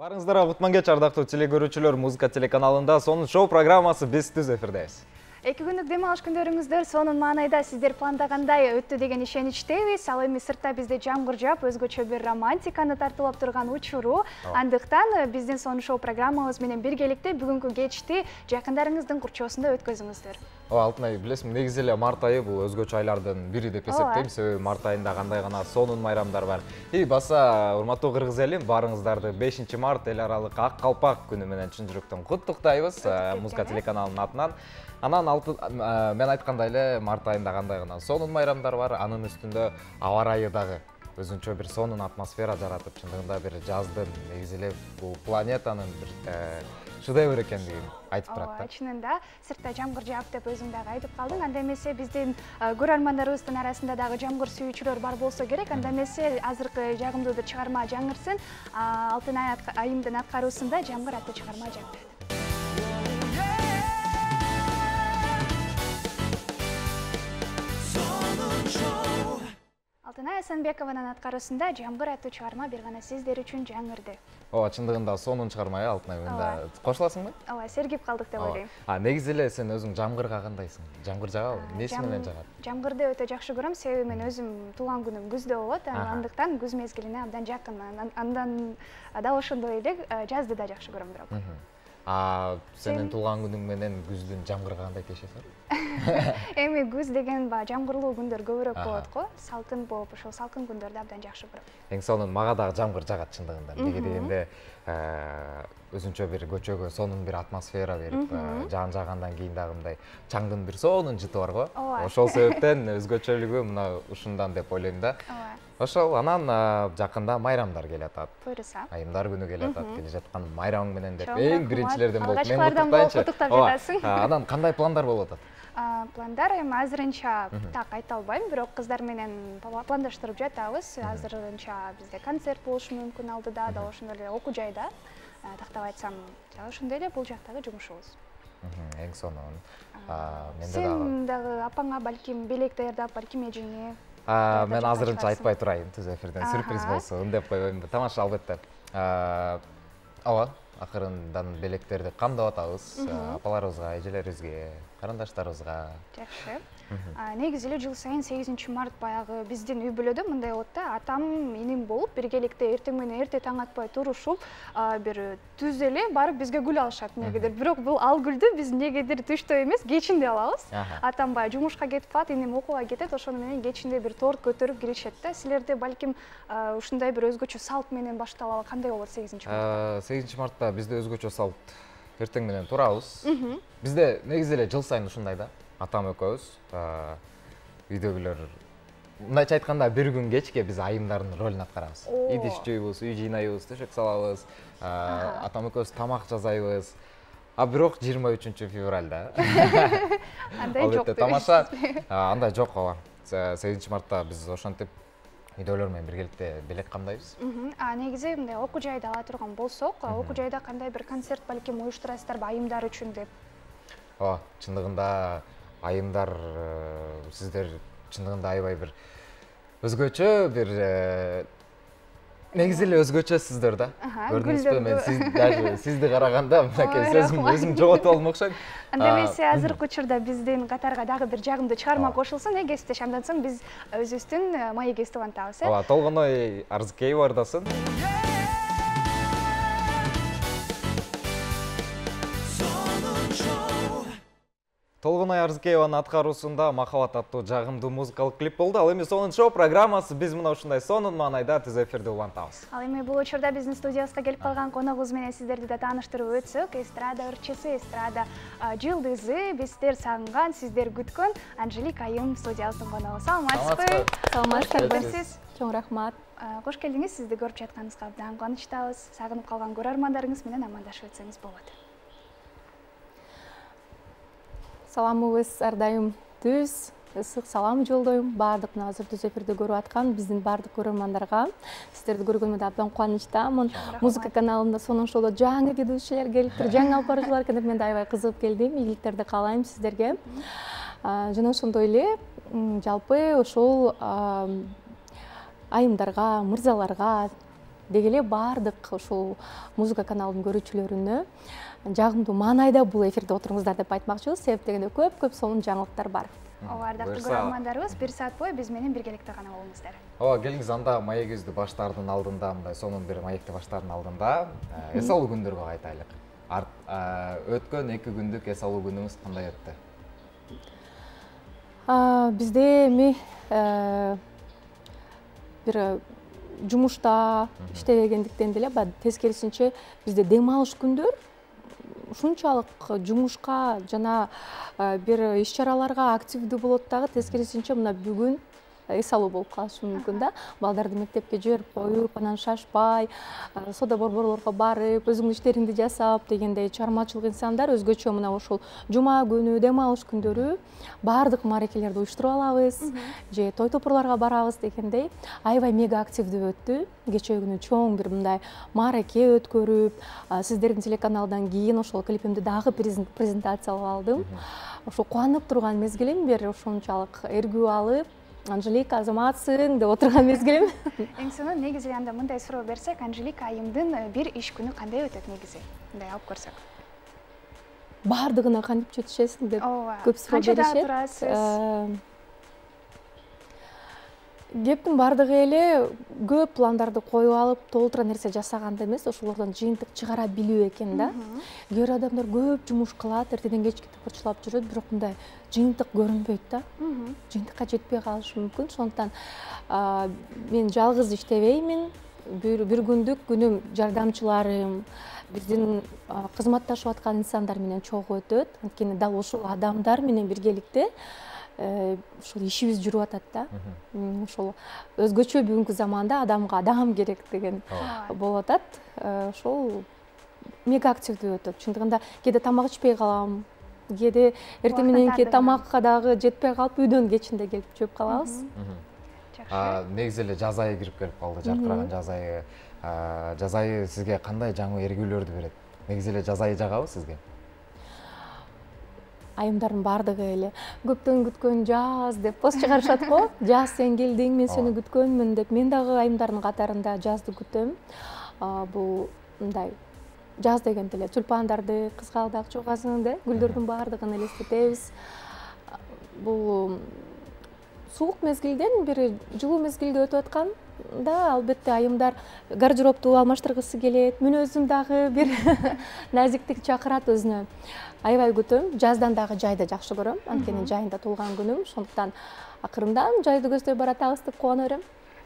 Барыңыздар Кутман кеч ардактуу телекөрүүчүлөр, музыка телеканалында сонун шоу программасы биз түз эфирдебиз. 2 күндүк дем алыш күндөрүңүздөр сонун маанайда сиздер пландагандай өттү деген ишеничтебиз. Ал эми сыртта бизде жамгыр жаап, өзгөчө бир романтиканы тартуулап турган учуру. Андыктан биздин сонун шоу программабыз менен биргеликте бүгүнкү кечти жакындарыңыздын курчоосунда өткөзүңүздөр. Алтынай, билесиң, негизи эле март айы бул өзгөчө айлардын бири деп эсептейм. Себеби март айында кандай гана сонун майрамдар бар. Баса, урматтуу кыргыз элим, барыңыздарды 5 март эл аралык ак калпак күнү менен чын жүрөктөн куттуктайбыз музыка телеканалынын атынан. Анан мен айткандай эле март айында кандай гана сонун майрамдар бар. Анын үстүндө аба ырайы дагы өзүнчө бир сонун атмосфера жаратып, чындыгында бир жаздын негизи эле бул планетанын бир шедевр экендигин айтып турат да. Чынында сыртта жамгыр жаап деп өзүң дагы айтып калдың. Анда эмесе биздин көрөрмандарыбыздын арасында дагы жамгыр сүйүүчүлөр бар болсо керек. Анда эмесе азыркы жагымдуу бир чыгарма жаңырсын. Алтын айымдын аткаруусунда жамгыр аттуу чыгарма жаңырат. Алтынай Асанбекованын аткаруусунда жамгыр аттуу чыгарма бир гана сиздер үчүн жаңырды. Чындыгында сонун чыгарма, Алтынай, мында кошуласыңбы? Сергип калдык деп ойлойм. Негизи эле сен өзүң жамгырга кандайсың? Жамгыр жагабы? Эмнеси менен жагат? Жамгырды өтө жакшы көрөм, себеби мен өзүм туулган күнүм күздө болот, андыктан күз мезгилине абдан жакынмын. Андан дал ошондой эле жазды да жакшы көрөм бирок. Сенин туулган күнүң менен күздүн жамгырга кандай тиешеси бар? Эми күз деген жамгырлуу күндөр көбүрөөк болот го, салкын болуп, ошол салкын күндөрдү абдан жакшы көрөм. Эң сонун мага дагы жамгыр жагат чындыгында. Неге дегенде өзүнчө бир көчөгө сонун бир атмосфера берип, жаан жаагандан кийин дагы мындай чаңдын бир сонун жыты бар го. Ошол себептен өзгөчөлүгү мына ушундан деп ойлойм да. Ошол анан жакында майрамдар келатат. Буйруса. Айымдар күнү келатат, келе жаткан майрамың менен деп эң биринчилерден болуп мен куттуктап жатасың. Анан кандай пландар болуп атат? Пландар эми азырынча так айта албайм, бирок кыздар менен пландаштырып жатабыз. Азырынча бизде концерт болушу мүмкүн алдыда, да ошондой эле окуу жайда. Тактап айтсам, ошондой эле бул жактагы жумушубуз. Эң сонун. Сен дагы апаңа балким белек даярдап, балким эжеңе. Мен азырынча айтпай турайын, түз эфирден сюрприз болсун деп койбойм. Тамаша, албетте. Ооба, акырындан белектерди камдап атабыз. Апаларыбызга, эжелерибизге, карындаштарыбызга. Жакшы. Негизи эле жыл сайын 8 март баягы биздин үй бүлөдө мындай болот да, атам, эним болуп биргеликте эртең менен эрте таң атпай турушуп, бир түз эле барып бизге гүл алышат негедир. Бирок бул ал гүлдү биз негедир түштө эмес, кечинде алабыз. Атам баягы жумушка кетип калат, энем окууга кетет, ошону менен кечинде бир торт көтөрүп киришет да. Силерде балким ушундай бир өзгөчө салт менен башталабы, кандай болот 8 мартта? 8 мартта бизде өзгөчө салт. Эртең менен турабыз. Бизде негизи эле жыл сайын ушундай да. Атам экөөбүз үйдөгүлөр, мындайча айтканда, бир күн кечке биз айымдардын ролун аткарабыз. Идиш жуйбуз, үй жыйнайбыз, төшөк салабыз, атам экөөбүз тамак жасайбыз. Бирок 23 февралда андай жок. Тамаша, андай жок, ооба. 8 мартта биз ошентип үйдөгүлөр менен биргеликте белек камдайбыз. Негизи мындай окуу жайда ала турган болсок, окуу жайда кандай бир концерт балким уюштурасыздарбы айымдар үчүн деп? Ооба, чындыгында айымдар сиздер чындыгында аябай бир өзгөчө бир негизи эле өзгөчөсүздөр да. Көрдүңүзбү, мен сизди караганда мынакей өзүм жоготуп алдым окшойм. Анда эмесе азыркы учурда биздин катарга дагы бир жагымдуу чыгарма кошулсун, кесиптеш, андан соң биз өзүбүздүн маегибизди улантабыз. Ооба, Толгоной Арзыкеева ырдасын. Толгоной Арзыкееванын аткаруусунда Махаббат аттуу жагымдуу музыкалык клип болду. Ал эми сонун шоу программасы биз мына ушундай сонун маанайда түз эфирди улантабыз. Ал эми бул учурда биздин студиябызга келип калган коногубуз менен сиздерди да тааныштырып өтсөк, эстрада ырчысы, эстрада жылдызы, биздер сагынган, сиздер күткөн Анжелика айым студиябыздын коногу. Саламатсызбы? Саламатсызбы. Чоң рахмат. Кош келдиңиз, сизди көрүп жатканыбызга абдан кубанычтабыз. Сагынып калган көрөрмандарыңыз менен амандашып өтсөңүз болот. Саламыбыз ар дайым түз, ысык салам жолдойм баардык мына азыр түз эфирди көрүп аткан биздин баардык көрөрмандарга. Сиздерди көргөнүмө абдан кубанычтамын. Музыка каналында сонун шоудо жаңы ведущийлер келиптир, жаңы алып баруучулар экен деп мен да аябай кызыгып келдим. Ийгиликтерди каалайм сиздерге. Жана ошондой эле жалпы ошол айымдарга, мырзаларга, деги эле баардык ушул музыка каналынын көрүүчүлөрүнө жагымдуу маанайда бул эфирде отуруңуздар деп айтмакчыбыз. Себеп дегенде көп сонун жаңылыктар бар. Ооба, ардактуу көрөрмандарыбыз, 1 саат бою биз менен биргеликте гана болуңуздар. Ооба, келиңиз анда маегибизди баштаардын алдында, мындай сонун бир маекти баштаардын алдында эс алуу күндөргө кайтайлык. Өткөн 2 күндүк эс алуу күнүңүз кандай өттү? Бизде эми бир жумушта иштебегендиктен деле тескерисинче бизде дем алыш күндөр ушунчалык жумушка жана бир иш-чараларга активдүү болот дагы, тескерисинче мына бүгүн эс алуу болуп калышы мүмкүн да. Балдарды мектепке жиберип коюп, анан шашпай, соода борборлорго барып, өзүңдүн иштериңди жасап дегендей чыгармачылык инсандар өзгөчө мына ушул жума күнү, дем алыш күндөрү баардык мааракелерди уюштуруп алабыз, же той топурларга барабыз дегендей аябай мега активдүү өттү. Кечээ күнү чоң бир мындай маараке өткөрүп, сиздердин телеканалдан кийин ошол клипимди дагы презентациялап алдым. Ошо кубанып турган мезгилим, бир ушунчалык эргүү алып, Анжелика, азаматсың деп отурган мезгилим. Эң сонун негизи анда мындай суроо берсек, Анжелика айымдын бир иш күнү кандай өтөт негизи? Мындай алып көрсөк. Бардыгына кантип жетишесиң деп көп суроо беришет. Канчада турасыз? Кептин бардыгы эле көп пландарды коюп алып, толтура нерсе жасаганды эмес, ошолордон жыйынтык чыгара билүү экен да. Кээ бир адамдар көп жумуш кылат, эртеден кечке тыпырчылап жүрөт, бирок мындай жыйынтык көрүнбөйт да. Жыйынтыкка жетпей калышы мүмкүн. Ошондуктан мен жалгыз иштебеймин. Бир күндүк күнүм жардамчыларым, биздин кызматташып аткан инсандар менен чогуу өтөт. Анткени дал ушул адамдар менен биргеликте ушул ишибиз жүрүп атат да. Ошол өзгөчө бүгүнкү заманда адамга адам керек деген болуп атат. Ошол мега активдүү өтөт. Чындыгында кээде тамак ичпей калам, кээде эртең мененки тамакка дагы жетпей калып үйдөн кечинде келип жеп калабыз. Негизи эле жаз айы кирип келип калды, жаркыраган жаз айы. Жаз айы сизге кандай жаңы эргүүлөрдү берет? Негизи эле жаз айы жагабы сизге? Айымдардын бардыгы эле көптөн күткөн жаз деп пост чыгарышат го. Жаз сен келдиң, мен сени күткөнмүн деп. Мен дагы айымдардын катарында жазды күтөм. Бул мындай жаз дегенде эле тюльпандарды, кызгалдак, чогасынды, гүлдөрдүн бардыгын элестетебиз. Бул суук мезгилден бир жылуу мезгилде өтүп аткан да, албетте айымдар гардеробду алмаштыргысы келет. Мен өзүм дагы бир назиктик чакырат өзүнө. Аябай күтөм. Жаздан дагы жайды жакшы көрөм. Анткени жайында туулган күнүм. Ошондуктан акырындан жайды көздөй баратабыз деп кубана берем.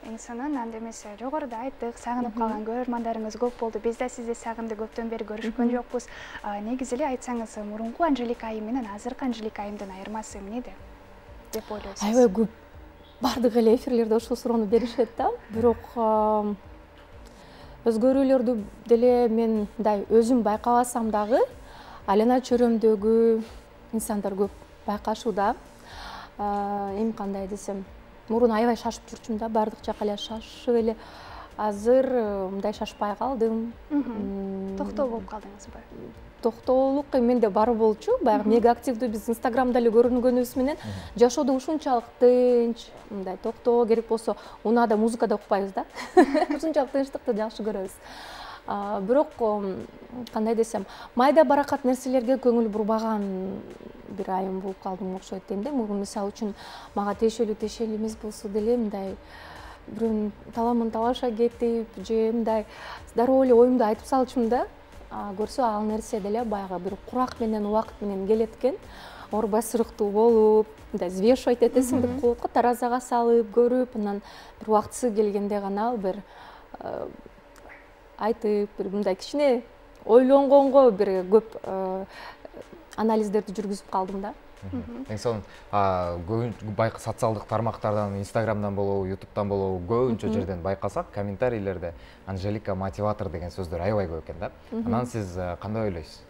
Эң сонун, анда эмесе жогоруда айттык, сагынып калган көрөрмандарыңыз көп болду. Биз да сизди сагынды, көптөн бери көрүшкөн жокпуз. Негизи эле айтсаңыз, мурунку Анжелика айым менен азыркы Анжелика айымдын айырмасы эмнеде деп ойлойсуз? Аябай көп бардык эле эфирлерде ушул суроону беришет да. Бирок өзгөрүүлөрдү деле мен мындай өзүм байкабасам дагы айлана чөйрөмдөгү инсандар көп байкашууда. Эми кандай десем, мурун аябай шашып жүрчүмүн да, бардык жака эле шашып эле. Азыр мындай шашпай калдым. Токтоо болуп калдыңызбы? Токтоолук менде бар болчу. Баягы мега активдүү биз Инстаграмда эле көрүнгөнүбүз менен жашоодо ушунчалык тынч, мындай токтоо керек болсо унаада музыкада укпайбыз да. Ушунчалык тынчтыкты жакшы көрөбүз. Бирок кандай десем, майда баракат нерселерге көңүл бурбаган бир айым болуп калдым окшойт дейм да. Мисалы үчүн мага тиешелүү эмес болсо деле мындай бирөөнүн таламын талаша кетип же мындай дароо эле оюмду айтып салчумун да. Көрсө ал нерсе деле баягы бир курак менен убакыт менен келет экен. Оорбай сырыктуу болуп, мындай взвешивать этесиң деп коет го, таразага салып көрүп, анан бир убактысы келгенде гана бир айтып, бир мындай кичине ойлонгонго бир көп анализдерди жүргүзүп калдым да. Эң сонун, социалдык тармактардан, Инстаграмдан болобу, Ютубтан болобу, көбүнчө жерден байкасак, комментарийлерде Анжелика мотиватор деген сөздөр аябай көп экен да. Анан сиз кандай ойлойсуз?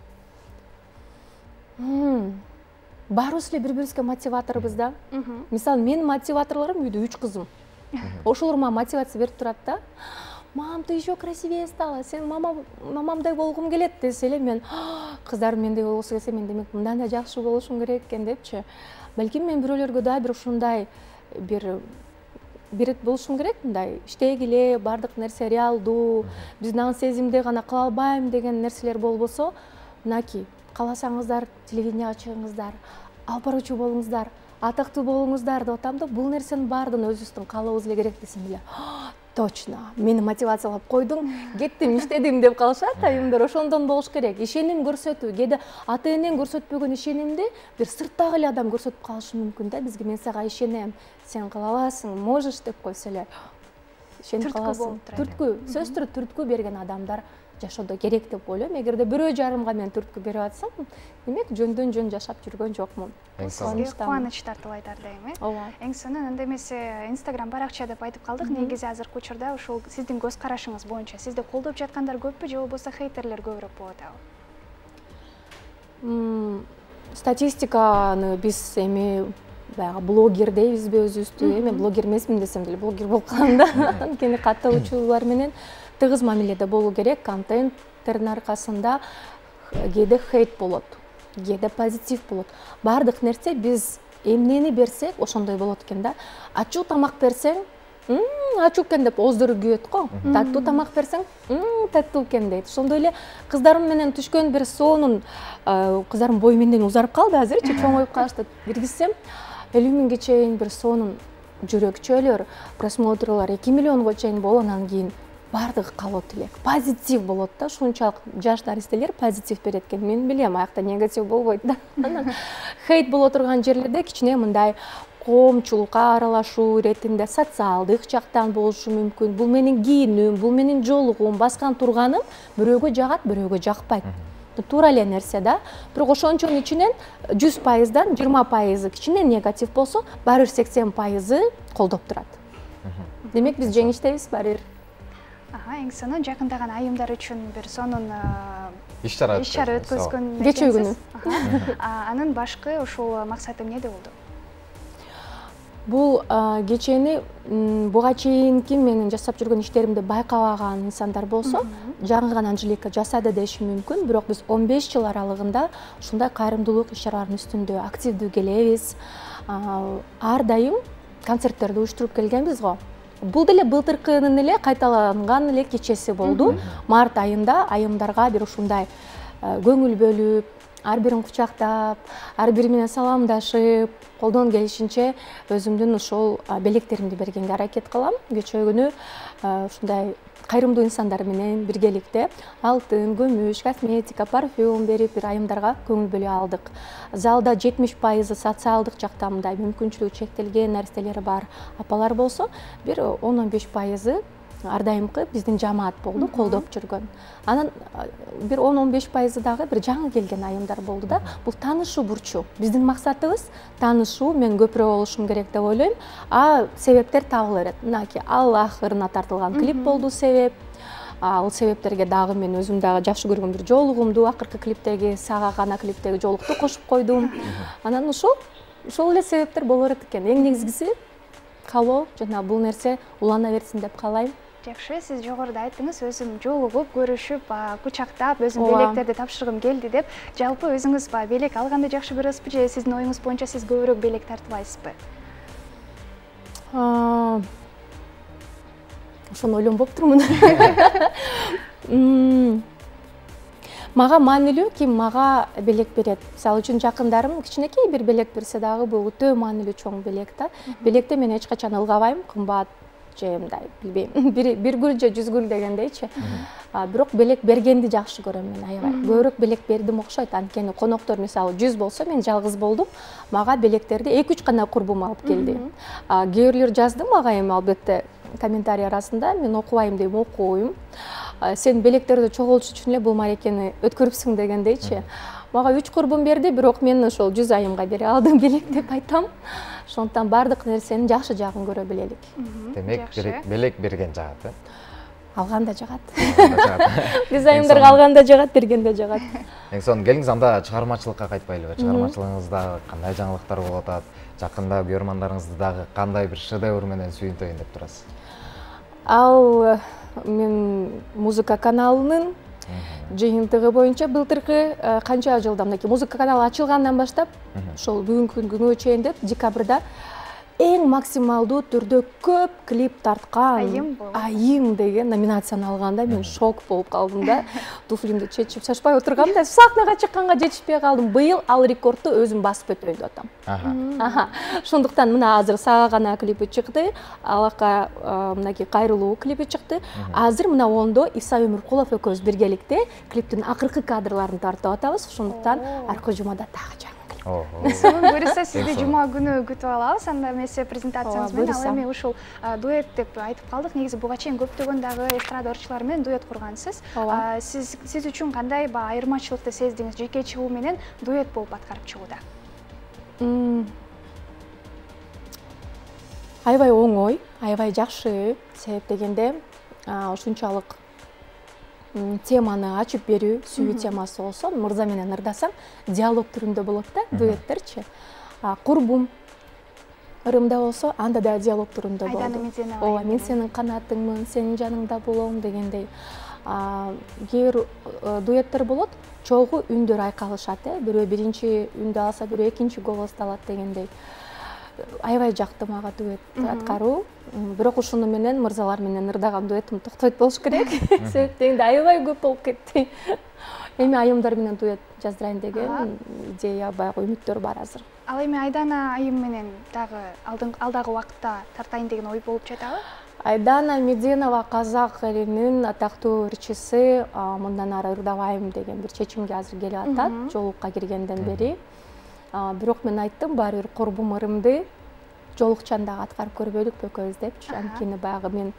Баарыбыз эле бири-бирибизге мотиваторбуз да. Мисалы, менин мотиваторлорум үйдө 3 кызым. Ошолор мага мотивация берип турат да. Мам, ты еще красивее стала, сен мамамдай болгум келет десе эле мен кыздарым мендей болсо келсе мен демек мындан да жакшы болушум керек экен депчи. Балким мен бирөөлөргө да бир ушундай бир берет болушум керек, мындай иштегиле, бардык нерсе реалдуу, биз нан сезимде гана кыла албайм деген нерселер болбосо, мынакей кааласаңыздар телевидениеге чыгыңыздар, алып баруучу болуңуздар, атактуу болуңуздар деп атам да, бул нерсенин баардыгын өзүбүздүн каалообуз эле керек десем эле. Точно, мени мотивациялап койдуң, кеттим, иштедим деп калышат айымдар. Ошондон болуш керек. Ишеним көрсөтүү, кээде ата энең көрсөтпөгөн ишенимди бир сырттагы эле адам көрсөтүп калышы мүмкүн да. Бизге мен сага ишенем, сен кыла аласың, можешь деп койсо эле ишенип каласың. Түрткү, сөз түрткү берген адамдар жашоодо керек деп ойлойм. Эгерде бирөө жарымга мен түрткү берип атсам, демек жөндөн жөн жашап жүргөн жокмун. Сизге кубаныч тартылайт ардайым, Ооба. Эң сонун анда эмесе Instagram баракча деп айтып калдык. Негизи азыркы учурда ушул сиздин көз карашыңыз боюнча сизди колдоп жаткандар көппү же болбосо хейтерлер көбүрөөк болуп атабы? Статистиканы биз эми баягы блогер дейбизби өзүбүздү, эми блогер эмесмин десем деле блогер болуп калам да. Анткени катталуучулар менен тыгыз мамиледе болуу керек. Контенттердин аркасында кээде хейт болот, кээде позитив болот. Бардык нерсе биз эмнени берсек ошондой болот экен да. Ачуу тамак берсең, ачуу экен деп ооздору күйөт го. Таттуу тамак берсең, таттуу экен дейт. Ошондой эле кыздарым менен түшкөн бир сонун, кыздарым бою менден узарып калды азырчы, чоңоюп калышты. Киргизсем 50 миңге чейин бир сонун жүрөкчөлөр, просмотрлар 2 миллионго чейин болуп, анан кийин бардыгы калоо тилек. Позитив болот да, ушунчалык жаш наристелер позитив берет экен. Мен билем, аякта негатив болбойт да. Анан хейт боло турган жерлерде кичине мындай коомчулукка аралашуу иретинде социалдык жактан болушу мүмкүн. Бул менин кийиним, бул менин жолугум, баскан турганым бирөөгө жагат, бирөөгө жакпайт. Туура эле нерсе да. Бирок ошончонун ичинен 100%дан 20% кичине негатив болсо, баары 80% колдоп турат. Демек биз жеңиштебиз баары. Эң сонун жакындаган айымдар үчүн бир сонун иш-чара өткөзгөн кечээ күнү. Анын башкы ушул максаты эмнеде болду? Бул кечээни буга чейинки менин жасап жүргөн иштеримди байкабаган инсандар болсо, жаңы гана Анжелика жасады деши мүмкүн, бирок биз 15 жыл аралыгында ушундай кайрымдуулук иш-чараларынын үстүндө активдүү келебиз. Ар дайым концерттерди уюштуруп келгенбиз го. Бул деле былтыркынын эле кайталанган эле кечеси болду. Март айында айымдарга бир ушундай көңүл бөлүп, ар бирин кучактап, ар бири менен саламдашып, колдон келишинче өзүмдүн ошол белектеримди бергенге аракет кылам. Кечээ күнү ушундай кайрымдуу инсандар менен биргеликте алтын, күмүш, косметика, парфюм берип бир айымдарга көңүл бөлө алдык. Залда 70% социалдык жактан мындай мүмкүнчүлүгү чектелген наристелери бар апалар болсо, бир 10-15% ар дайымкы биздин жамаат болду, колдоп жүргөн. Анан бир 10-15% дагы бир жаңы келген айымдар болду да. Бул таанышуу бурчу. Биздин максатыбыз таанышуу, мен көпүрөөк болушум керек деп ойлойм. Себептер табыла берет. Мынакей ал акырына тартылган клип болду себеп. Ал себептерге дагы мен өзүм дагы жакшы көргөн бир жолугумду, акыркы клиптеги сага гана клиптеги жолукту кошуп койдум. Анан ошол эле себептер боло берет экен. Эң негизгиси каалоо жана бул нерсе улана берсин деп каалайм. Жакшы, сиз жогоруда айттыңыз, өзүм жолугуп, көрүшүп, кучактап, өзүм белектерди тапшыргым келди деп. Жалпы өзүңүз белек алганды жакшы көрөсүзбү же сиздин оюңуз боюнча сиз көбүрөөк белек тартыбайсызбы? Ошону ойлонбоп турмун. Мага маанилүү ким мага белек берет. Мисалы үчүн жакындарым кичинекей бир белек берсе дагы бул өтө маанилүү чоң белек да. Белекте мен эч качан ылгабайм, кымбат же мындай билбейм, бир гүл же 100 гүл дегендейчи. Бирок белек бергенди жакшы көрөм мен аябай. Көбүрөөк белек бердим окшойт, анткени коноктор мисалы 100 болсо, мен жалгыз болдум. Мага белектерди 2-3 гана курбум алып келди. Кээ бирлер жазды мага эми албетте комментарий арасында, мен окубайм дейм, окуйм. Сен белектерди чогултуш үчүн эле бул мааракени өткөрүпсүң дегендейчи. Мага 3 курбум берди, бирок мен ошол 100 айымга бере алдым белек деп айтам. Ошондон бардык нерсенин жакшы жагын көрө билелик. Демек белек берген жагат, э? Алганда жагат. Биз айымдарга алганда жагат, бергенде жагат. Эң сонун келиңиз, анда чыгармачылыкка кайтпайлыбы? Чыгармачылыгыңызда кандай жаңылыктар болуп атат? Жакында көрөрмандарыңызды дагы кандай бир шедевр менен сүйүнтөйүн деп турасыз? Ал мен музыка каналынын жыйынтыгы боюнча былтыркы канча жылда мынакей музыка каналы ачылгандан баштап ошол бүгүнкү күнгө чейин деп декабрда эң максималдуу түрдө көп клип тарткан айым деген номинацияны алганда мен шок болуп калдым да. Туфлимди чечип чачпай отургам да сахнага чыкканга жетишпей калдым. Быйыл ал рекордду өзүм басып өтөйүн деп атам. Ошондуктан мына азыр сага гана клипи чыкты, алака мынакей кайрылуу клипи чыкты. Азыр мына ондо Иса Өмүркулов экөөбүз биргеликте клиптин акыркы кадрларын тартып атабыз. Ошондуктан аркы жумада дагы жаңы. Сонун буюрса сизди жума күнү күтүп алабыз. Анда эмесе презентацияңыз менен ал эми ушул дуэт деп айтып калдык. Негизи буга чейин көптөгөн дагы эстрада ырчылар менен дуэт кургансыз. Сиз үчүн кандай айырмачылыкты сездиңиз жеке чыгуу менен дуэт болуп аткарып чыгууда? Аябай оңой, аябай жакшы. Себеп дегенде ушунчалык теманы ачып берүү, сүйүү темасы болсо, мырза менен ырдасаң, диалог түрүндө болот да, дуэттерчи. Курбум ырымда болсо, анда да диалог түрүндө болот. Ооба, мен сенин канатыңмын, сенин жаныңда болом дегендей. Кээ бир дуэттер болот, чогуу үндөр айкалышат, бирөө биринчи үндү алса, бирөө экинчи голосду алат дегендей. Аябай жакты мага дуэт аткаруу. Бирок ушуну менен мырзалар менен ырдаган дуэтим токтойт болуш керек. Себеп дегенде аябай көп болуп кетти. Эми айымдар менен дуэт жаздырайын деген идея, баягы үмүттөр бар азыр. Ал эми Айдана айым менен дагы алдагы убакытта тартайын деген ой болуп жатабы? Айдана Меденова казак элинин атактуу ырчысы, мындан ары ырдабайм деген бир чечимге азыр келип атат, жолукка киргенден бери. Бирок мен айттым, баары бир курбум ырымды жолукчан дагы аткарып көрбөйлүкпү экөөбүз депчи. Анткени баягы мен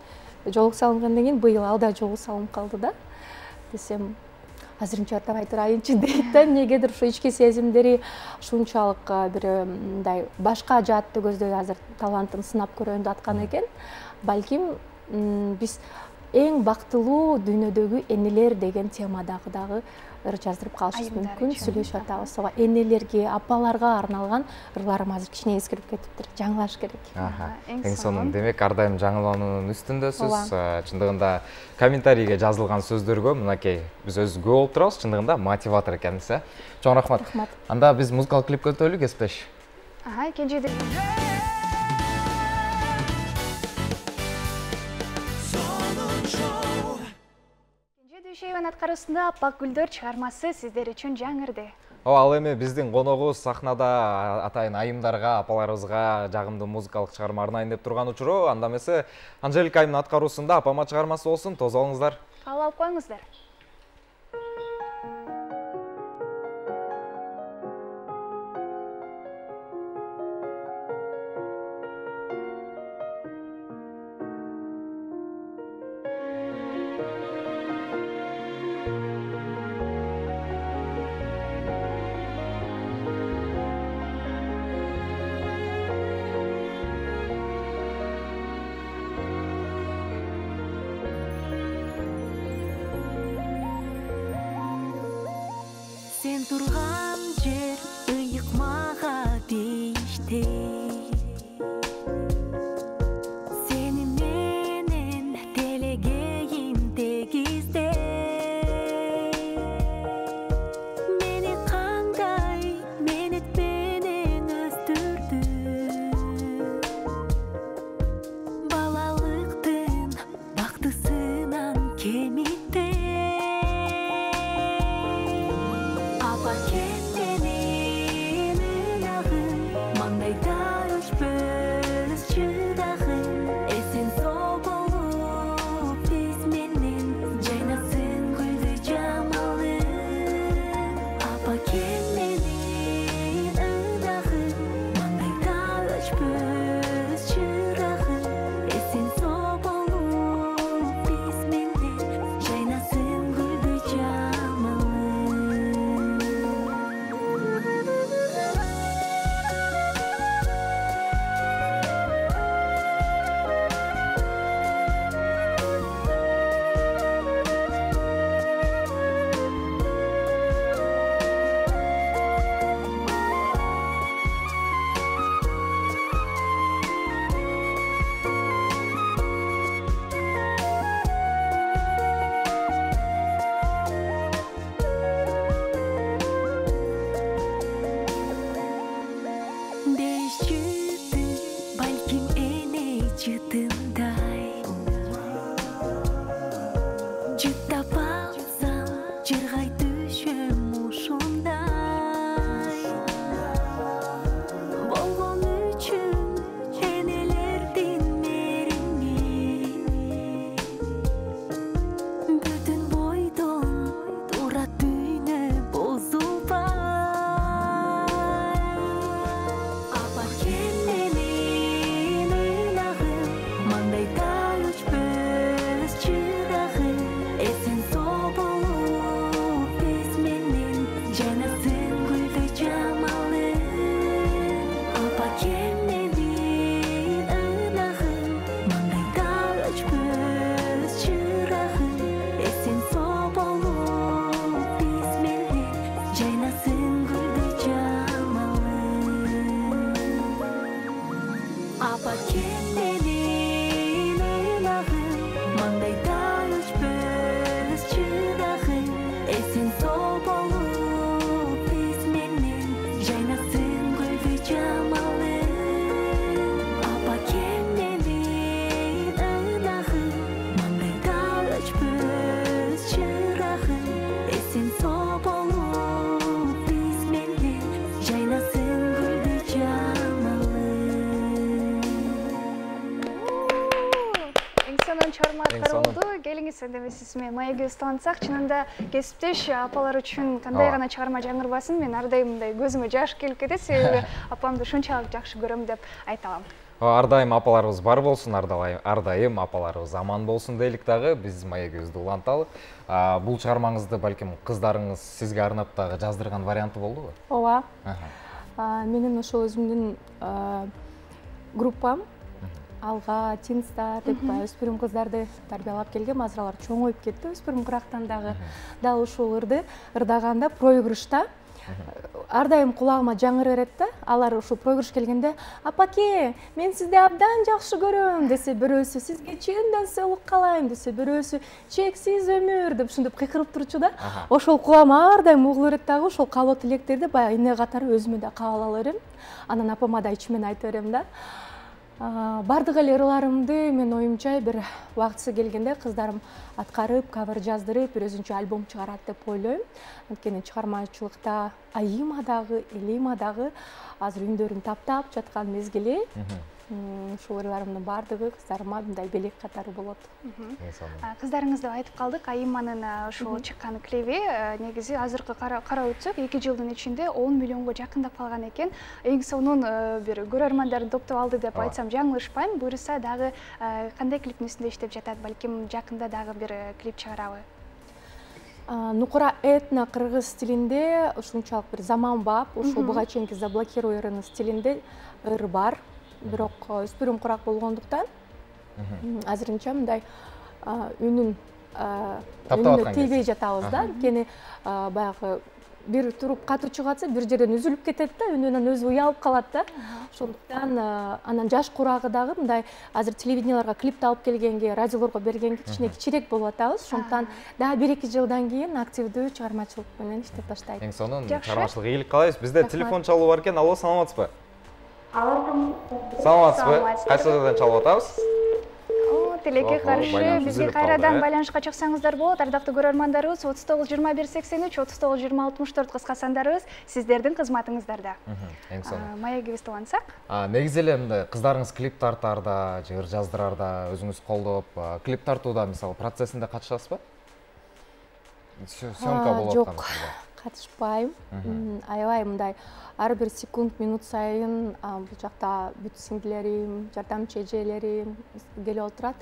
жолук салынгандан кийин быйыл алда жолук салынып калды да. Десем, азырынча ырдабай турайынчы дейт да. Эмнегедир ушу ички сезимдери ушунчалык бир мындай башка жаатты көздөй азыр талантын сынап көрөйүн деп аткан экен. Балким биз эң бактылуу дүйнөдөгү энелер деген темадагы дагы ыр жаздырып калышыбыз мүмкүн, сүйлөшүп атабыз. Ошого энелерге, апаларга арналган ырларым азыр кичине эскирип кетиптир. Жаңылаш керек. Эң сонун. Демек, ар дайым жаңылануунун үстүндөсүз. Чындыгында комментарийге жазылган сөздөргө мынакей биз өзүбүз күбө болуп турабыз. Чындыгында мотиватор экенбиз, Чоң рахмат. Анда биз музыкалык клипке өтөлү, кесиптеш. Кенже Дүйшөйбөн аткаруусунда Аппак гүлдөр чыгармасы сиздер үчүн жаңырды. Ал эми биздин коногубуз сахнада атайын айымдарга, апаларыбызга жагымдуу музыкалык чыгарма арнайын деп турган учуру. Анда эмесе Анжелика айымдын аткаруусунда апама чыгармасы болсун, тосуп алыңыздар. Кабыл алып коюңуздар. Sen turgan jer ıyıkmağa değişti. Seni menen telegeyin tegizde. Meni kanday menet menen östürdü. Balalıktın baktısınan kemitte. Сен соболуп биз менен жайнасын гүлдү жамалы. Эң сонун чыгармалар болду. Келиңиз эми сиз менен маегибиз таанышсак, чынында кесиптеш апалар үчүн кандай гана чыгарма жаңырбасын, мен ар дайым мындай көзүмө жаш келип кетет, себеби апамды ушунчалык жакшы көрөм деп айта алам. Ар дайым апаларыбыз бар болсун, ар дайым апаларыбыз аман болсун дейлик дагы, биз маегибизди уланталы. Бул чыгармаңызды балким кыздарыңыз сизге арнап дагы жаздырган варианты болдубу? Ооба. Менин ошо өзүмдүн группам Алга, Тинста деп өспүрүм кыздарды тарбиялап келгем. Азыр алар чоңоюп кетти, өспүрүм кырактан дагы. Дал ушул ырдаганда проигрышта ар дайым кулагыма жаңыр берет да. Алар ушул проигрыш келгенде, "Апаке, мен сизди абдан жакшы көрөм" десе, бирөөсү "Сизге чындан саулык каалайм" десе, бирөөсү "Чексиз өмүр" деп ушинтип кыйкырып турчу да. Ошол кулагыма ар дайым угулуп берет дагы, ошол каалоо тилектерди баягы эне катары өзүмө да кабыл ала берем. Анан апама да ичимен айта берем да. Бардык эле ырларымды мен оюмча бир убактысы келгенде кыздарым аткарып, кавер жаздырып, бир өзүнчө альбом чыгарат деп ойлойм. Анткени чыгармачылыкта Айыма дагы, Элима дагы азыр үндөрүн таптап жаткан мезгили. Ушул ырларымдын бардыгы кыздарыма мындай белек катары болот. Кыздарыңыз деп айтып калдык, Айыманын ушул чыккан клиби негизи азыркы карап өтсөк 2 жылдын ичинде 10 миллионго жакындап калган экен. Эң сонун бир көрөрмандарды топтоп алды деп айтсам жаңылышпайм. Буюрса дагы кандай клиптин үстүндө иштеп жатат, балким жакында дагы бир клип чыгарабы? Нукура этно кыргыз стилинде ушунчалык бир заманбап, ушул буга чейинки заблокируй ырынын стилинде ыр бар. Бирок өспүрүм курак болгондуктан азырынча мындай үнүн тийбей жатабыз да. Анткени баягы бир туруп катуу чыгатса, бир жерден үзүлүп кетет да, үнүнөн өзү уялып калат да. Ошондуктан анан жаш курагы дагы мындай азыр телевиденияларга клипти алып келгенге, радиолорго бергенге кичирээк болуп атабыз. Ошондуктан дагы 1-2 жылдан кийин активдүү чыгармачылык менен иштеп баштайт. Эң сонун чыгармачылык ийгилик каалайбыз. Бизде телефон чалуу бар экен. Алло, саламатсызбы? Саламатсызбы? Кайсы жактан чалып атабыз? Тилекке каршы бизге кайрадан байланышка чыксаңыздар болот. Ардактуу көрөрмандарыбыз 39 21 83 39 20 64 кыска сандарыбыз сиздердин кызматыңыздарда. Эң сонун. Маегибизди улантсак? Негизи эле мындай кыздарыңыз клип тартаарда, ыр жаздыраарда өзүңүз колдоп, клип тартууда мисалы процессинде катышасызбы? Съемка болуп атканда. Жок, катышпайм. Аябай мындай ар бир секунд, минут сайын бул жакта бүт сиңдилерим, жардамчы эжелерим келип отурат,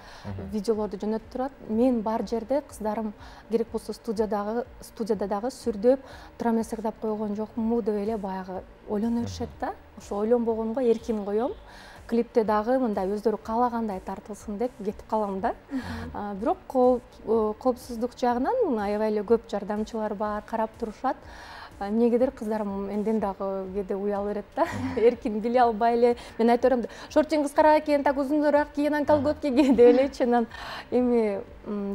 видеолорду жөнөтүп турат. Мен бар жерде кыздарым керек болсо студияда дагы сүрдөп турам эсердеп койгон жокму деп эле баягы ойлоно беришет да. Ошо ойлонбогонго эркин коем. Клипте дагы мындай өздөрү каалагандай тартылсын деп кетип калам да. Бирок коопсуздук жагынан аябай эле көп жардамчылар бар, карап турушат. Эмнегедир кыздарым энден дагы кээде уялып берет да. Эркин биле албай эле мен айта берем да, шортиң кыскараак экен, так узунураак кийин, анан колготки ки деп элечи. Анан эми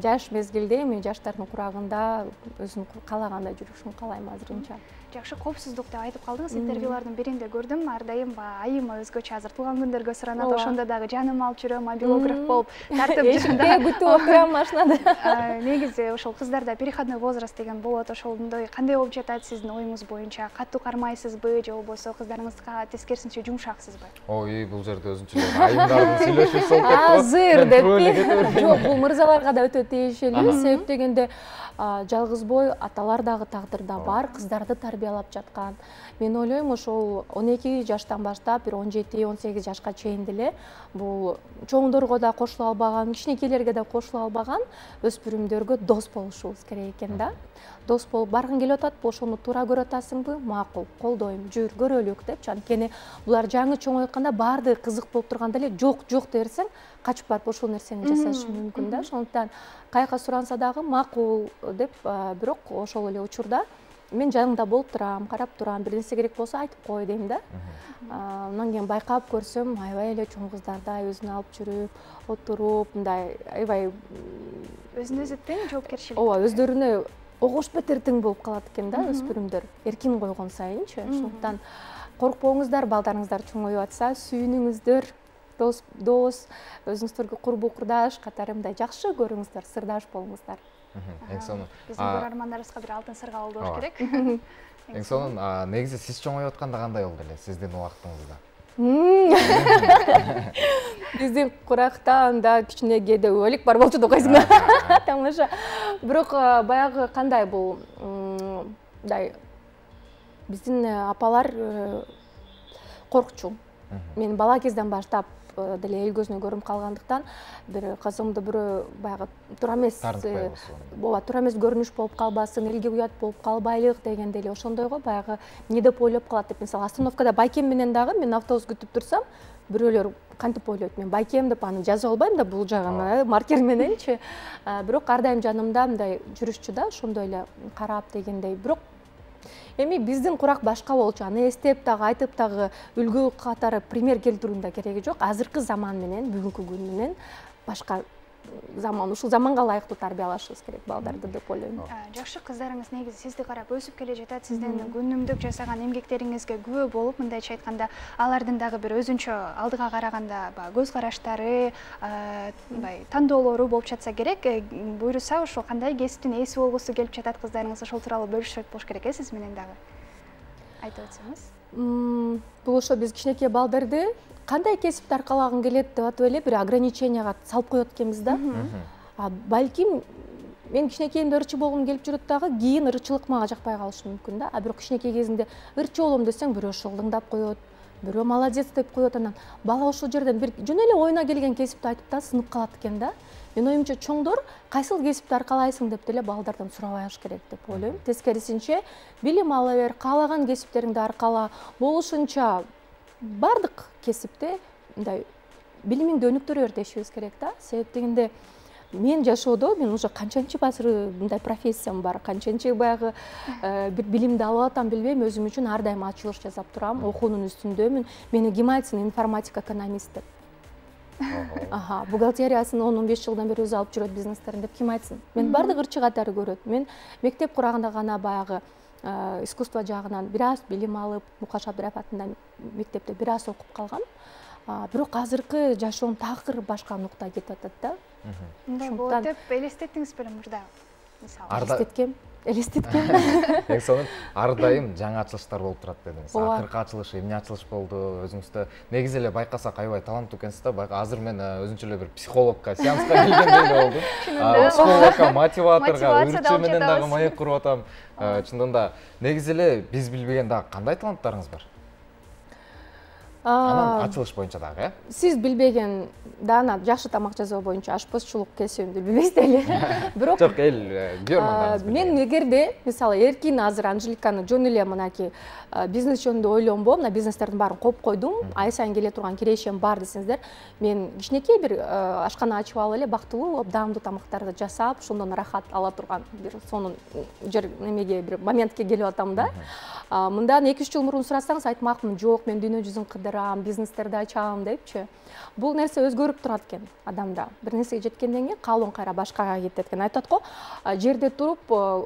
жаш мезгилде эми жаштардын курагында өзүм каалагандай жүрүшүн каалайм азырынча. Жакшы, коопсуздук деп айтып калдыңыз. Интервьюлардын биринде көрдүм, ар дайым Айыма өзгөчө азыр туулган күндөргө суранат, ошондо дагы жаным алып жүрөм, мобилограф болуп тартып эшикте күтүп отурам машинада. Негизи ошол кыздарда переходной возраст деген болот, ошондой кандай болуп жатат сиздин оюңуз боюнча? Катуу кармайсызбы же болбосо кыздарыңызга тескерисинче жумшаксызбы? Ой, бул жерде өзүнчө айымдардын сүйлөшүүсү болуп кетти. Азыр деппи? Жок, бул мырзаларга да өтө тиешелүү. Себеп дегенде жалгызбой аталар дагы тагдырда бар, кыздарды тарбиялап жаткан. Мен ойлойм, ошол 12 жаштан баштап бир 17-18 жашка чейин деле бул чоңдорго да кошуло албаган, кичинекейлерге да кошуло албаган өспүрүмдөргө дос болушубуз керек экен да. Дос болуп баргың келип атат, ошону туура көрүп атасыңбы? Макул, колдойм, жүр, көрөлүк депчи. Анткени булар жаңы чоңойтканда баардыгы кызык болуп турганда эле жок дерсең, качып барып ошол нерсени жасашы мүмкүн да. Ошондуктан кайка суранса дагы макул деп, бирок ошол эле учурда мен жаныңда болуп турам, карап турам, бир нерсе керек болсо айтып кой дейм да. Анан кийин байкап көрсөм, аябай эле чоң кыздардай өзүн алып жүрүп, отуруп, мындай аябай өзүн-өзү тең жоопкерчилик. Ооба, өздөрүнө огош бетер тең болуп калат экен да өспүрүмдөр. Эркин койгон сайынчы. Ошондуктан коркпоңуздар, балдарыңыздар чоңоюп атса, сүйүнүңүздөр, дос, өзүңүздөргө курбу курдаш катары мындай жакшы көрүңүздөр, сырдаш болуңуздар. Эң сонун. Биздин көрөрмандарыбызга бир алтын сырга болду болуш керек. Эң сонун, негизи сиз чоңоюп атканда кандай болду эле сиздин убактыңызда? Биздин куракта анда кичине кедебөлүк бар болчу да койсуңар. Тамаша. Бирок баягы кандай бул мындай биздин апалар коркчу. Мен бала кезден баштап деле эл көзүнө көрүнүп калгандыктан бир кызымды бирөө баягы туура эмес ооба туура эмес көрүнүш болуп калбасын, элге уят болуп калбайлык деген деле ошондойго баягы эмне деп ойлоп калат деп. Мисалы остановкада байкем менен дагы мен автобус күтүп турсам, бирөөлөр кантип ойлойт, мен байкем деп аны жазып албайм да бул жагына маркер мененчи. Бирок ар дайым жанымда мындай жүрүшчү да, ошондой эле карап дегендей. Бирок эми биздин курак башка болчу. Аны эстеп дагы айтып дагы үлгү катары пример келтирүүнүн да кереги жок. Азыркы заман менен бүгүнкү күн менен башка заман, ушул заманга ылайыктуу тарбиялашыбыз керек балдарды деп ойлойм. Жакшы, кыздарыңыз негизи сизди карап өсүп келе жатат, сиздин күнүмдүк жасаган эмгектериңизге күбө болуп, мындайча айтканда, алардын дагы бир өзүнчө алдыга караганда көз караштары, тандоолору болуп жатса керек. Буйруса, ошо кандай кесиптин ээси болгусу келип жатат кыздарыңыз, ошол тууралуу бөлүшөт болуш керек, сиз менен дагы айтып өтсөңүз. Бул ошо биз кичинекей балдарды кандай кесипти аркалагың келет деп атып эле бир ограниченияга салып коет экенбиз да. Балким мен кичинекейимде ырчы болгум келип жүрөт дагы, кийин ырчылык мага жакпай калышы мүмкүн да. Бирок кичинекей кезинде ырчы болом десең, бирөө шылдыңдап коет, бирөө молодец деп коет, анан бала ошол жерден бир жөн эле оюна келген кесипти айтып да сынып калат экен да. Мен оюмча чоңдор кайсыл кесипти аркалайсың деп деле балдардан сурабай аш керек деп ойлойм. Тескерисинче билим ала бер, каалаган кесиптериңди аркала, болушунча бардык кесипте мындай билимиңди өнүктүрө бер дешибиз керек да. Себеп дегенде мен жашоодо мен уже канчанчы базыр мындай профессиям бар, канчанчы баягы бир билимди алып атам билбейм, өзүм үчүн ар дайым ачылыш жасап турам, окуунун үстүндөмүн. Мени ким айтсын информатика экономист деп. Бухгалтериясын 10-15 жылдан бери өзү алып жүрөт бизнестерин деп ким айтсын. Мен бардык ырчы катары көрөт. Мен мектеп кураганда гана баягы искусство жагынан бир аз билим алып, Мукаш Абдыраев атында мектепте бир аз окуп калгам. Бирок азыркы жашоом такыр башка нукта кетип атат да. Мындай болот деп элестеттиңиз беле мурда? Мисалы элестеткем. Эң сонун ар дайым жаңы ачылыштар болуп турат дедиңиз. Акыркы ачылыш, эмне ачылыш болду өзүңүздө? Негизи эле байкасак аябай таланттуу экенсиз да. Азыр мен өзүнчө эле бир психологко, сеанска келгендей болдум. Психологко, мотиваторго, ырчы менен дагы маек куруп атам. Чындыгында негизи эле биз билбеген дагы кандай таланттарыңыз бар? Анан ачылыш боюнча дагы, Сиз билбеген дана жакшы тамак жасоо боюнча ашпозчулук кесибимди билбейсиз деле. Бирок жок, эл көрмандарыңыз. Мен эгерде мисалы Эркин азыр Анжеликаны жөн эле мынакей бизнес жөнүндө ойлонбоо, мына бизнестердин баарын коюп койдум. Ай сайын келе турган кирешем бар десеңиздер, мен кичинекей бир ашкана ачып алып эле бактылуу, абдамдуу тамактарды жасап, ошондон рахат ала турган бир сонун жер немеге бир моментке келип атам да. Мындан 2-3 жыл мурун сурасаңыз айтмакмын, жок, мен дүйнө жүзүн кыдырам, бизнестерди ачам депчи. Бул нерсе өзгөрүп турат экен адамда. Бир нерсеге жеткенден кийин калуун кайра башкага кетет экен. Айтат го, жерде туруп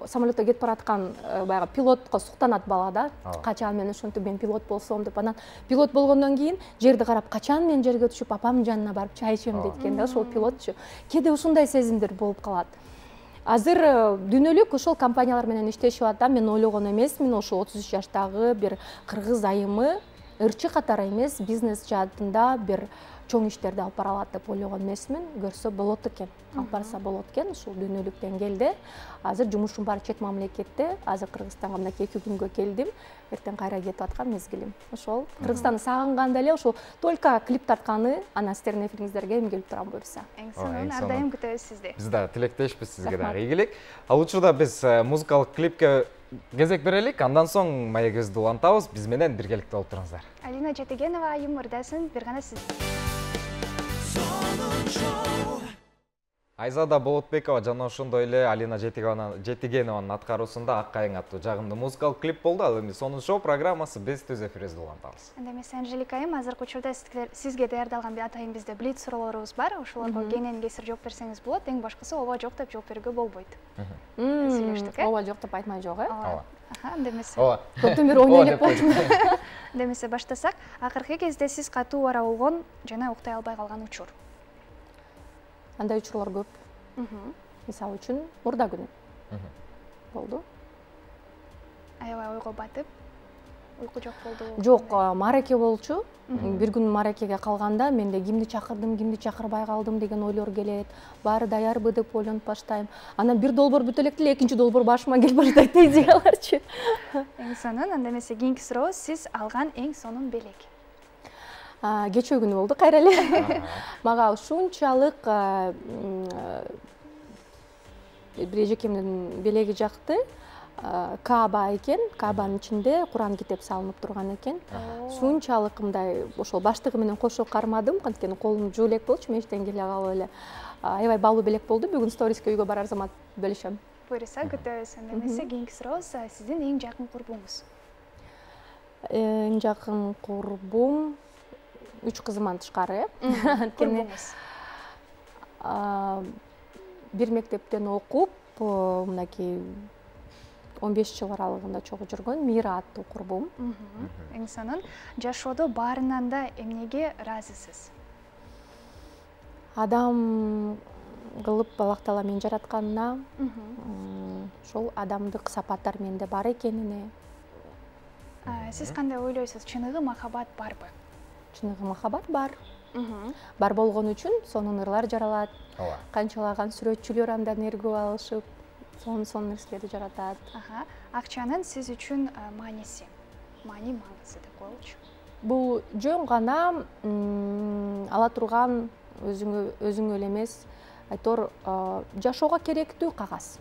самолетто кетип бараткан баягы пилотко суктанат бала да. Качан мен ушинтип мен пилот болсом деп, анан пилот болгондон кийин жерди карап, качан мен жерге түшүп апамдын жанына барып чай ичем дейт экен да, ошол пилотчу. Кээде ушундай сезимдер болуп калат. Азыр дүйнөлүк ошол компаниялар менен иштешип атам. Мен ойлогон эмесмин, ошо 33 жаштагы бир кыргыз айымы ырчы катары эмес, бизнес жаатында бир чоң иштерди алып бара алат деп ойлогон эмесмин. Көрсө болот экен, алып барса болот экен ушул дүйнөлүк деңгээлде. Азыр жумушум бар чет мамлекетте, азыр Кыргызстанга мынакей 2 күнгө келдим. Эртең кайра кетип аткан мезгилим. Ошол Кыргызстанды сагынганда эле ошол только клип тартканы ана сиздердин эфириңиздерге эми келип турам буюрса. Эң сонун, ар дайым күтөбүз сизди. Биз дагы тилектешпиз сизге дагы ийгилик. Ал учурда биз музыкалык клипке кезек берелик, андан соң маегибизди улантабыз. Биз менен биргеликте болуп туруңуздар. Алина Жетигенова айым мурдасын бир гана сиз. Айзада Болотбекова жана ошондой эле Алина Жетигенованын аткаруусунда Ак Кайың аттуу жагымдуу музыкалык клип болду. Ал эми сонун шоу программасы биз түз эфирибизде улантабыз. Анда эмесе Анжелика айым, азыркы учурда сизге даярдалган бир атайын бизде блиц суроолорубуз бар. Ошолорго кенен кесир жооп берсеңиз болот. Эң башкысы ооба жок деп жооп берүүгө болбойт. Сүйлөштүк, ооба жок деп айтмай жок, Ооба. Анда эмесе. Ооба. Көптөн бери ойной элек болчу. Анда эмесе баштасак, акыркы кезде сиз катуу бара болгон жана уктай албай калган учур. Андай учурлар көп. мисалы үчүн мурда күнү болду. Аябай ойго батып, уйку жок болду. Жок, мараке болчу. Бир күн маракеге калганда менде кимди чакырдым, кимди чакырбай калдым деген ойлор келет. Баары даярбы деп ойлонуп баштайм. Анан бир долбоор бүтө элек деле экинчи долбоор башыма келип баштайт идеяларчы. Эң сонун, анда эмесе кийинки суроо, сиз алган эң сонун белек? Кечээ күнү болду кайра эле. Мага ушунчалык бир эжекемдин белеги жакты. Кааба экен, Каабанын ичинде Куран китеп салынып турган экен. Ушунчалык мындай ошол баштыгы менен кошо кармадым, анткени колум жуу элек болчу, мечтен келе калып эле. Аябай баалуу белек болду. Бүгүн сториске үйгө барар замат бөлүшөм. Буюрса, күтөбүз. Анда эмесе кийинки суроо, сиздин эң жакын курбуңуз? Эң жакын курбум 3 кызыман тышкары. Курбуңуз? Бир мектептен окуп, мынакей 15 жыл аралыгында чогуу жүргөн Мира аттуу курбум. Эң сонун. Жашоодо баарынан да эмнеге ыраазысыз? Адам кылып балактала мен жаратканына, ошол адамдык сапаттар менде бар экенине. Сиз кандай ойлойсуз? Чыныгы махаббат барбы? Чыныгы махаббат бар. Бар болгон үчүн сонун ырлар жаралат. Канчалаган сүрөтчүлөр андан эргип алышып, сонун нерселерди жаратат. Акчанын сиз үчүн мааниси, маңызы деп коелучу. Бул жөн гана ала турган өзүңө эле эмес, айтор жашоого керектүү кагаз.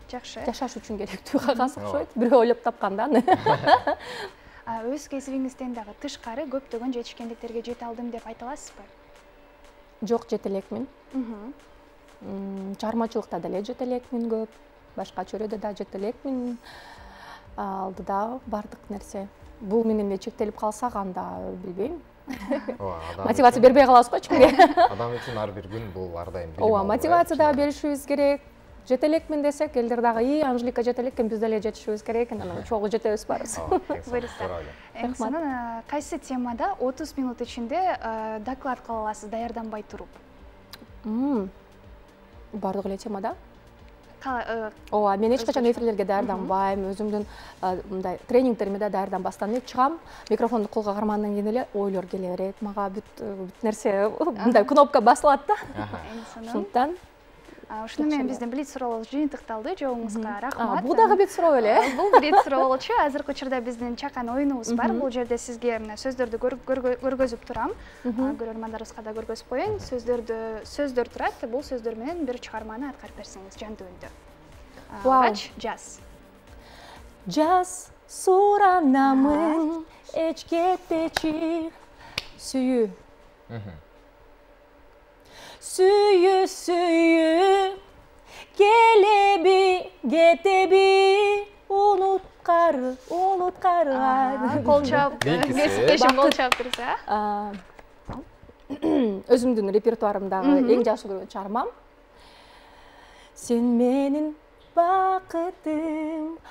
Жакшы. Жашаш үчүн керектүү кагаз окшойт. Бирөө ойлоп тапкан да. Өз кесибиңизден дагы тышкары көптөгөн жетишкендиктерге жете алдым деп айта аласызбы? Жок, жете элекмин. Чыгармачылыкта деле жете элекмин көп, башка чөйрөдө да жете элекмин. Алдыда бардык нерсе. Бул менен эле чектелип калсак, анда билбейм. Мотивация бербей калабыз го эч кимге. Адам үчүн ар бир күн бул ар дайым билим. Ооба, мотивация да беришибиз керек. Жете элекмин десек, элдер дагы Анжелика жете элек экен, биз деле жетишибиз керек экен, анан чогуу жетебиз барыбыз. Эң сонун, кайсы темада 30 минут ичинде доклад кыла аласыз даярданбай туруп? Бардык эле темада. Ооба, мен эч качан эфирлерге даярданбайм, өзүмдүн мындай тренингтериме да даярданбастан эле чыгам, микрофонду колго кармагандан кийин эле ойлор келе берет. Мага бүт нерсе мындай кнопка басылат да. Ошондуктан ушуну менен биздин блиц суроолор жыйынтыкталды. Жоогуңузга рахмат. Бул дагы блиц суроо эле. Бул блиц суроо болчу. Азыркы учурда биздин чакан оюнубуз бар. Бул жерде сизге сөздөрдү көргөзүп турам. Көрөрмандарыбызга да көргөзүп коеюн. Сөздөр турат. Бул сөздөр менен бир чыгарманы аткарып берсеңиз жандуу үндө. Ач, жаз. Жаз суранамын, эч кетпечи сүйүү. Сүйүү, сүйүү, келеби, кетеби, унуткары. Кол чап, кесиптешим кол чаптырса. Өзүмдүн репертуарымдагы эң жакшы көргөн чыгармам. Сен менин бакытым,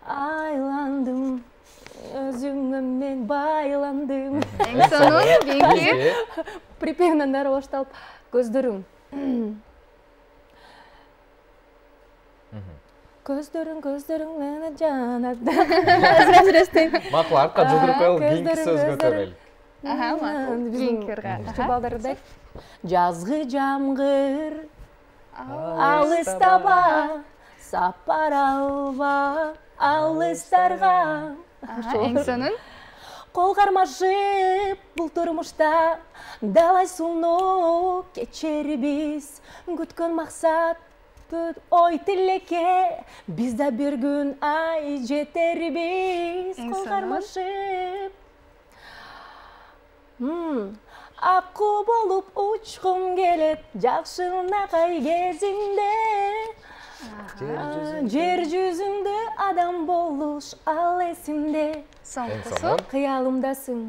айландым. Өзүңө мен байландым. Эң сонун, кийинки. Припевнан дары башталып, көздөрүң. Көздөрүң мени жанат. Макул, артка жылдырып коелу, кийинки сөзгө өтөлөлү. Макул, кийинки ырга. Балдардай. Жазгы жамгыр, алыстаба, сапар алба, алыстарга. Эң сонун. Кол кармашып бул турмушта, далай сууну кечербиз, күткөн максат ой тилекке, биз да бир күн ай жетербиз. Кол кармашып акку болуп учкум келет, жакшынакай кезинде. Жер жүзүндө адам болуш ал эсимде. Соңкусу кыялымдасың.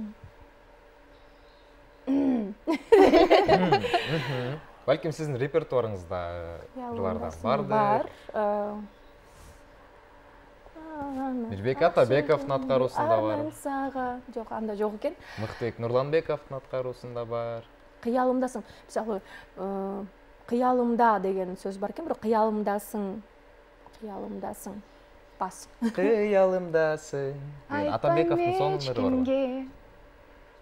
Балким сиздин репертуарыңызда ырлардан барды. Бар. Мирбек Атабековдун аткаруусунда бар. Жок, анда жок экен. Мыктыбек Нурланбековдун аткаруусунда бар. кыялымдасың. Мисалы, кыялымда деген сөз бар екен, бір кыялымдасың. Бас. Кыялымдасың. Атамбековтың соңын ешкімге.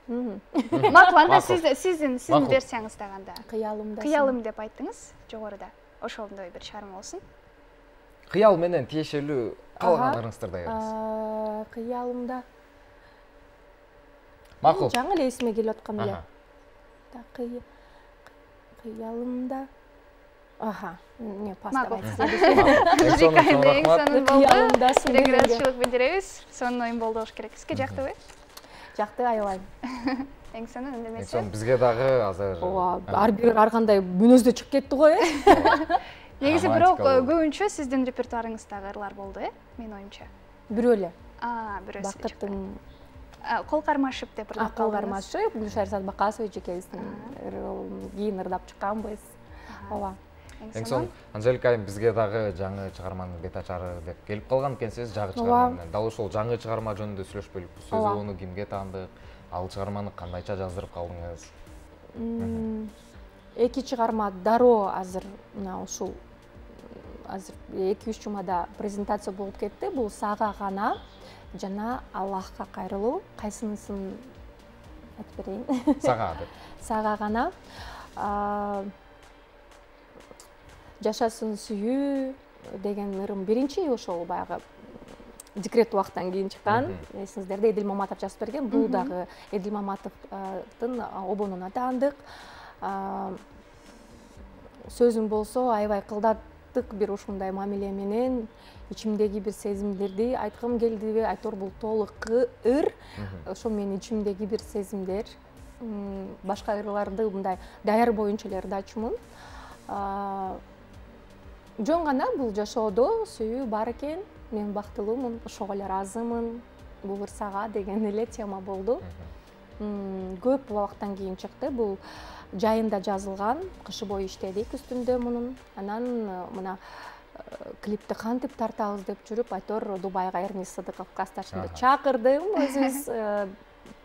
Мақұл, анда сіздің версияңызда қандай? Қиялым деп айттыңыз жоғарыда. Ошолдой бір шығарма болсын. Қиял менен тиешелүү калгандарыңыздарда беріңіз. Кыялымда. Мақұл. Жаңы эле эсиме келип аткан эле. Кыялымда. Не пастабайт. Регрессчылык билдиребиз. Сонун оюн болду болуш керек. Сизге жактыбы? Жақты аябай. Эң сонун үндемесе. Эң сонун бизге дагы азыр. Ар бир ар кандай мүнөздө чыгып кетти го, Негизи бирок көбүнчө сиздин репертуарыңыздагы ырлар болду, Менин оюмча. Бирөө эле. Бирөөсү. Бакыттын Кол кармашып деп ырлап кол кармашып, Гүлшара Садбакасова эжекебиздин кийин ырдап чыкканбыз. Ооба. Эң сонун Анжелика айым бизге дагы жаңы чыгарманын бет ачары деп келип калган экенсиз, жаңы чыгарма менен. Дал ошол жаңы чыгарма жөнүндө сүйлөшпөйлүкпү. Сөзүн кимге таандык, ал чыгарманы кандайча жаздырып калдыңыз? Эки чыгарма дароо азыр мына ушул азыр 2-3 жумада презентация болуп кетти. Бул Сага гана жана Аллахка кайрылуу. Кайсынысын айтып берейин? Сага деп. Сага гана. Жашасын сүйүү деген ырым биринчи ошол баягы декрет убактан кийин чыккан. Эсиңиздерде Эдил Маматов жазып берген. Бул дагы Эдил Маматовдун обонуна таандык. Сөзүм болсо аябай кылдаттык бир ушундай мамиле менен ичимдеги бир сезимдерди айткым келди. Айтор бул толук ыр. Ошо менин ичимдеги бир сезимдер. Башка ырларды мындай даяр боюнча эле ырдачумун. Жөн гана бул жашоодо сүйүү бар экен, мен бактылуумун, ошого эле ыраазымын, бул ырсага деген эле тема болду. Көп убакыттан кийин чыкты. Бул жайында жазылган, кышы бою иштедик үстүндө мунун. Анан мына клипти кантип тартабыз деп жүрүп, айтор Дубайга Эрнис Сыдыков касташында чакырдым өзүбүз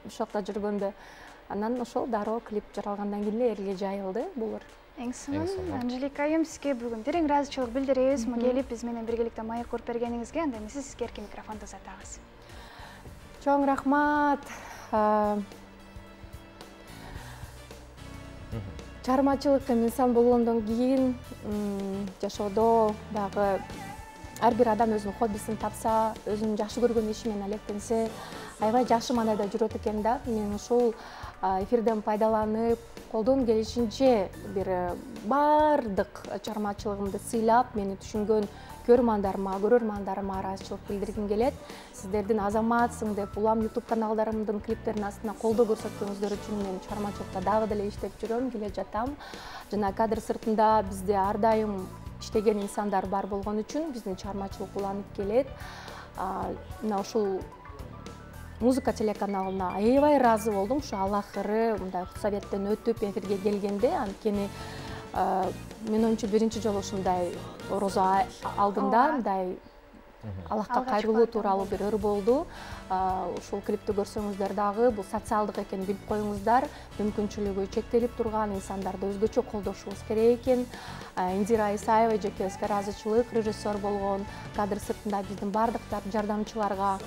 ошокто жүргөндө. Анан ошол дароо клип жаралгандан кийин эле элге жайылды бул ыр. Эң сонун. Анжелика айым, сизге бүгүн терең ыраазычылык билдиребиз. Келип биз менен биргеликте маек куруп бергениңизге. Анда эмесе сизге эркин микрофонду узатабыз. Чоң рахмат. Чыгармачылык инсан болгондон кийин жашоодо дагы ар бир адам өзүнүн хоббисин тапса, өзүнүн жакшы көргөн иши менен алектенсе, аябай жакшы маанайда жүрөт экен да. Мен ушул эфирден пайдаланып, колдон келишинче бир бардык чыгармачылыгымды сыйлап, мени түшүнгөн көрөрмандарыма ыраазычылык билдиргим келет. Сиздердин азаматсың деп улам YouTube каналдарымдын клиптеринин астына колдоо көрсөткөнүңүздөр үчүн мен чыгармачылыкта дагы деле иштеп жүрөм, келе жатам. Жана кадр сыртында бизде ар дайым иштеген инсандар бар болгон үчүн биздин чыгармачылык уланып келет. Мына ушул музыка телеканалына аябай ыраазы болдум. Ушу алакыры мындай советтен өтүп эфирге келгенде, анткени мен оюмча биринчи жолу ушундай орозо алдында мындай Аллахка кайрылуу тууралуу бир ыр болду. Ушул клипти көрсөңүздөр дагы бул социалдык экенин билип коюңуздар. Мүмкүнчүлүгү чектелип турган инсандарды өзгөчө колдошубуз керек экен. Индира Исаева эжекебизге ыраазычылык, режиссер болгон. Кадр сыртында биздин бардык жардамчыларга,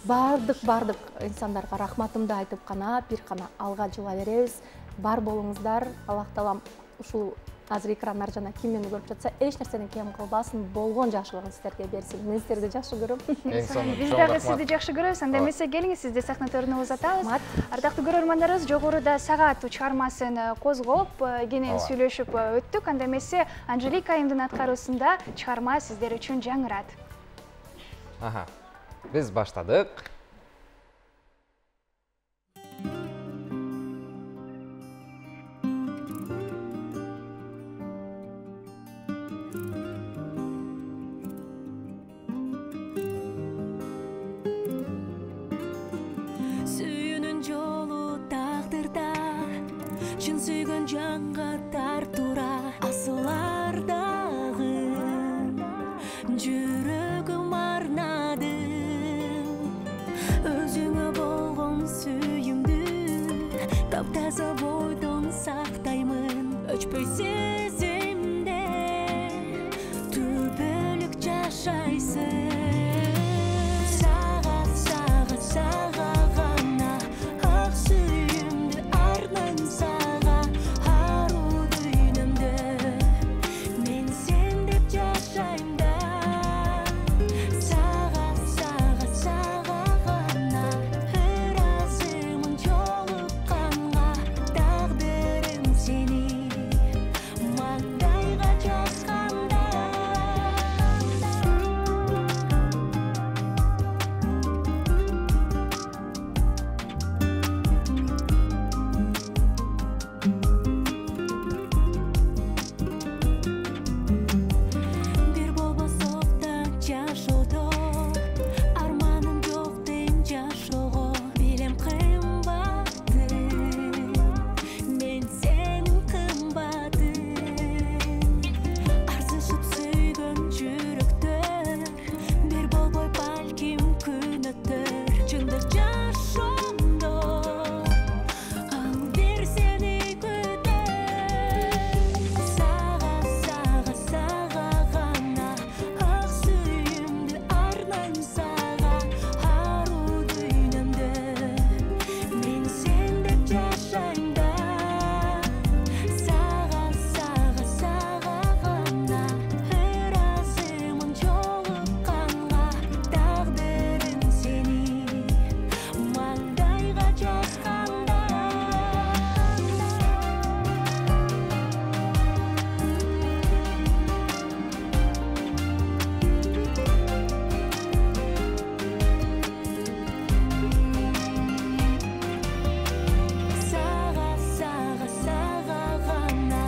бардык инсандарга рахматымды айтып гана бир гана алга жыла беребиз. Бар болуңуздар. Аллах таалам ушул азыр экрандар жана ким мени көрүп жатса, эч нерседен кем кылбасын, болгон жакшылыгын сиздерге берсин. Мен сиздерди жакшы көрөм. Биз дагы сизди жакшы көрөбүз. Анда эмесе келиңиз, сизди сахна төрүнө узатабыз. Ардактуу көрөрмандарыбыз, жогоруда Сага чыгармасын козгоп, кенен сүйлөшүп өттүк. Анда эмесе Анжелика айымдын аткаруусунда чыгарма сиздер үчүн жаңырат. Биз баштадык. Чын сүйгөн жанга тартуура асылардагы жүрөгүм арнады өзүңө болгон сүйүмдү таптаза бойдон сактай жашайсың саға саға саға ғана ақ сүйімді арнайын саға ару дүйнөмдө мен сен деп жашайм да саға саға саға ғана ыраазымын жолукканга тагдырым сени маңдайга жазганда бир болбосок да жашоодо арманым жок дейм жашоого билем кымбатым мен сенин кымбатың арзышып сүйгөн жүрөктөр бир болбой балким күн өтөр чындык жашоомдо ал бир сени күтөр сага сага сага гана ак сүйүмдү арнайм сага ару дүйнөмдө мен сен деп жашайм да сага сага сага гана ыраазымын жолукканга тагдырым сени маңдайга жазганда сага сага сага гана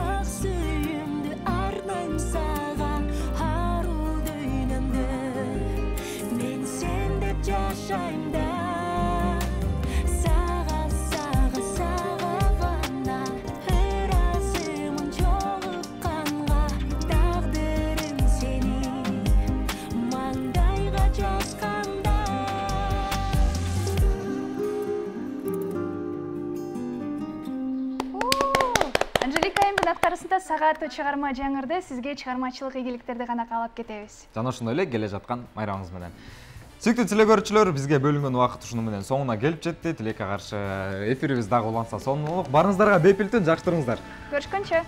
ак сүйүмдү арнайм сага ару дүйнөмдө мен сен деп жашайм да сага сага сага гана ыраазымын жолукканга тагдырым сени маңдайга жазганда Анжелика Эмбин авторусунда сагааттуу чыгарма жаңырды. Сизге чыгармачылык ийгиликтерди гана каалап кетебиз. Жана ошондой эле келе жаткан майрамыңыз менен. Сүйүктүү телекөрүүчүлөр, бизге бөлүнгөн убакыт ушуну менен соңуна келип жетти. Тилекке каршы эфирибиз дагы уланса сонун болмок. Барыңыздарга бепилтин жакшы туруңуздар. Көрүшкөнчө.